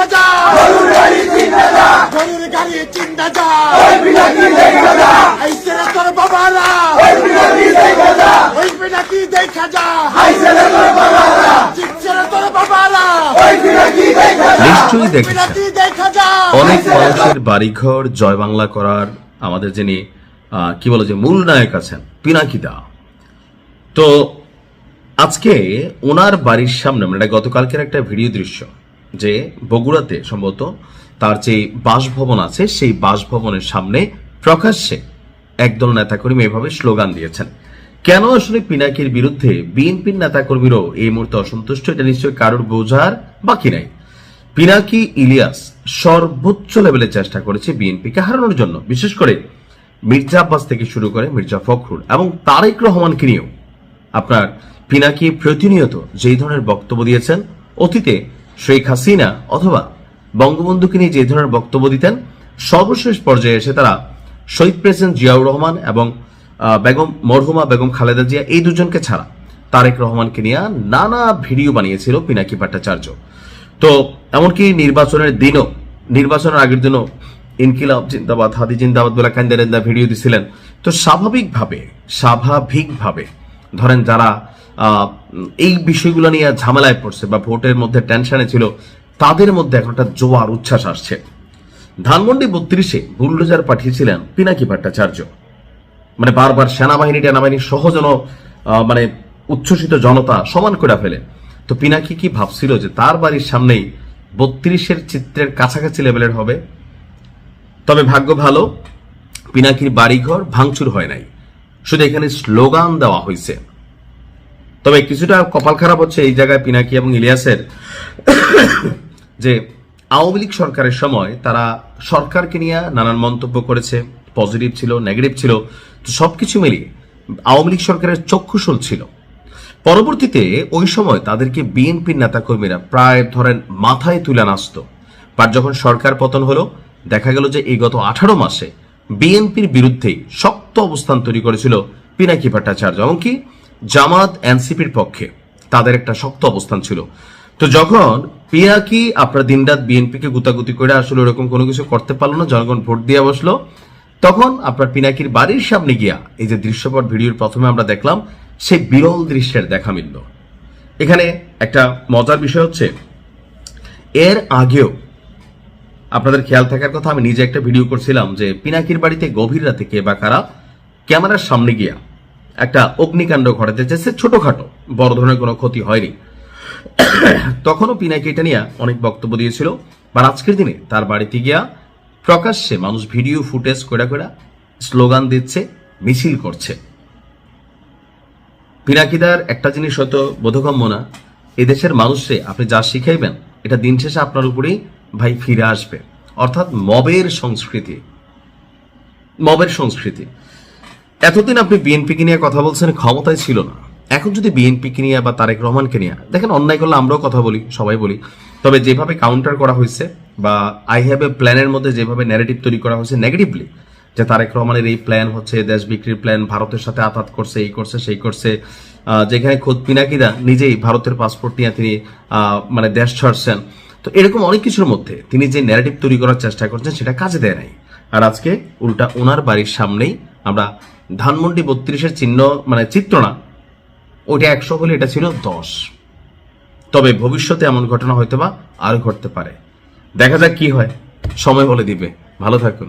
দেখা যা, গরুর গাড়ি চিন্তা যা, আইসে রে তোর বাবারা, ওই পিনাকি দেখা যা, জিতছে রে তোর বাবারা, নিশ্চয়ই দেখেছেন পিনাকি দেখা যা। অনেক মানুষের বাড়িঘর জয় বাংলা করার আমাদের যিনি কি বলে যে মূল নায়ক আছেন পিনাকি দা। তো আজকে ওনার বাড়ির সামনে মানে গতকালকের একটা ভিডিও দৃশ্য যে বগুড়াতে সম্ভবত তার যে বাসভবন আছে সেই বাসভবনের সামনে প্রকাশ্যে একদল নেতাকর্মী এভাবে স্লোগান দিয়েছেন। কেন আসলে পিনাকির বিরুদ্ধে বিএনপির নেতাকর্মীরাও এই মুহূর্তে অসন্তুষ্ট এটা নিশ্চয়ই কারোর বোঝার বাকি নাই। পিনাকি ইলিয়াস সর্বোচ্চ লেভেলে চেষ্টা করেছে বিএনপিকে হারানোর জন্য, বিশেষ করে মির্জা আব্বাস থেকে শুরু করে মির্জা ফখরুল এবং তারেক রহমানকে নিয়েও। আপনার পিনাকি প্রতিনিয়ত যেই ধরনের বক্তব্য দিয়েছেন, অতীতে শেখ হাসিনা অথবা বঙ্গবন্ধুকে নিয়ে যে ধরনের বক্তব্য দিতেন, সর্বশেষ পর্যায়ে এসে তারা শহীদ প্রেসিডেন্ট জিয়াউর রহমান এবং মরহুমা বেগম খালেদা জিয়া এই দুজনকে ছাড়া তারেক রহমানকে নিয়ে নানা ভিডিও বানিয়েছিল পিনাকি ভট্টাচার্য। তো এমনকি নির্বাচনের দিনও, নির্বাচনের আগের দিনও ইনকিলাব জিন্দাবাদ, হাদি জিন্দাবাদ বলে কান্দারেন্দা ভিডিও দিছিলেন। তো স্বাভাবিকভাবে ধরেন যারা এই বিষয়গুলো নিয়ে ঝামেলায় পড়ছে বা ভোটের মধ্যে টেনশনে ছিল, তাদের মধ্যে এখন একটা জোয়ার উচ্ছ্বাস আসছে। ধানমন্ডি 32-এ বুলডোজার পাঠিয়েছিলেন পিনাকি ভট্টাচার্য, মানে বারবার সেনাবাহিনী সহ যেন মানে উচ্ছ্বসিত জনতা সমান করে ফেলে। তো পিনাকি কি ভাবছিল যে তার বাড়ির সামনেই 32-এর চিত্রের কাছাকাছি লেভেলের হবে? তবে ভাগ্য ভালো, পিনাকির বাড়িঘর ভাঙচুর হয় নাই, শুধু এখানে স্লোগান দেওয়া হয়েছে। তবে কিছুটা কপাল খারাপ হচ্ছে এই জায়গায় পিনাকি এবং ইলিয়াসের যে আওয়ামী লীগ সরকারের সময় তারা সরকারকে নিয়ে নানান মন্তব্য করেছে, পজিটিভ ছিল, নেগেটিভ ছিল। তো সবকিছু মিলিয়ে আওয়ামী লীগ সরকারের চক্ষুশূল ছিল। পরবর্তীতে ওই সময় তাদেরকে বিএনপির নেতাকর্মীরা প্রায় ধরেন মাথায় তুলে নাচত। আর যখন সরকার পতন হলো, দেখা গেল যে এই গত 18 মাসে বিএনপির বিরুদ্ধে শক্ত অবস্থান তৈরি করেছিল পিনাকি ভট্টাচার্য, এমনকি জামাত এনসিপির পক্ষে তাদের একটা শক্ত অবস্থান ছিল। তো যখন পিনাকি আপনার দিনরাত বিএনপিকে গুতাগুতি করে আসলে ওরকম কোনো কিছু করতে পারলো না, জনগণ ভোট দিয়ে বসলো, তখন আপনার পিনাকির বাড়ির সামনে গিয়া এই যে দৃশ্যপট ভিডিওর প্রথমে আমরা দেখলাম, সেই বিরল দৃশ্যের দেখা মিলল। এখানে একটা মজার বিষয় হচ্ছে, এর আগেও আপনাদের খেয়াল থাকার কথা, আমি নিজে একটা ভিডিও করছিলাম যে পিনাকির বাড়িতে গভীর রাতে কে বা কারা ক্যামেরার সামনে গিয়া একটা অগ্নিকাণ্ড ঘটাতে চেয়েছে, ছোটখাটো, বড় ধরনের কোনো ক্ষতি হয়নি। তখনও পিনাকি এটা নিয়ে অনেক বক্তব্য দিয়েছিল। আর আজকের দিনে তার বাড়িতে গিয়া প্রকাশ্যে মানুষ ভিডিও ফুটেজ করে স্লোগান দিচ্ছে, মিছিল করছে। পিনাকিদার একটা জিনিস হয়তো বোধগম্য না, এদেশের মানুষে আপনি যা শিখাইবেন এটা দিন শেষে আপনার উপরেই ভাই ফিরে আসবে, অর্থাৎ মবের সংস্কৃতি। এতদিন আপনি বিএনপিকে নিয়ে কথা বলছেন, ক্ষমতায় ছিল না। এখন যদি বিএনপিকে নিয়ে বা তারেক রহমানকে নিয়ে দেখেন, অন্যায় করলে আমরাও কথা বলি, সবাই বলি, তবে যেভাবে কাউন্টার করা হয়েছে বা আই হ্যাভ এ প্ল্যানের মধ্যে যেভাবে ন্যারেটিভ তৈরি করা হয়েছে নেগেটিভলি, যে তারেক রহমানের এই প্ল্যান হচ্ছে দেশ বিক্রির প্ল্যান, ভারতের সাথে আঘাত করছে, এই করছে সেই করছে, যেখানে খোদ পিনাকিদা নিজেই ভারতের পাসপোর্ট নিয়ে তিনি মানে দেশ ছাড়ছেন। তো এরকম অনেক কিছুর মধ্যে তিনি যে ন্যারেটিভ তৈরি করার চেষ্টা করছেন সেটা কাজে দেয় নাই। আর আজকে উল্টা ওনার বাড়ির সামনেই আমরা ধানমন্ডি 32-এর চিত্র না, ওইটা 100 হলে এটা ছিল 10। তবে ভবিষ্যতে এমন ঘটনা হয়তো বা আরো ঘটতে পারে। দেখা যাক কি হয়, সময় বলে দিবে। ভালো থাকুন।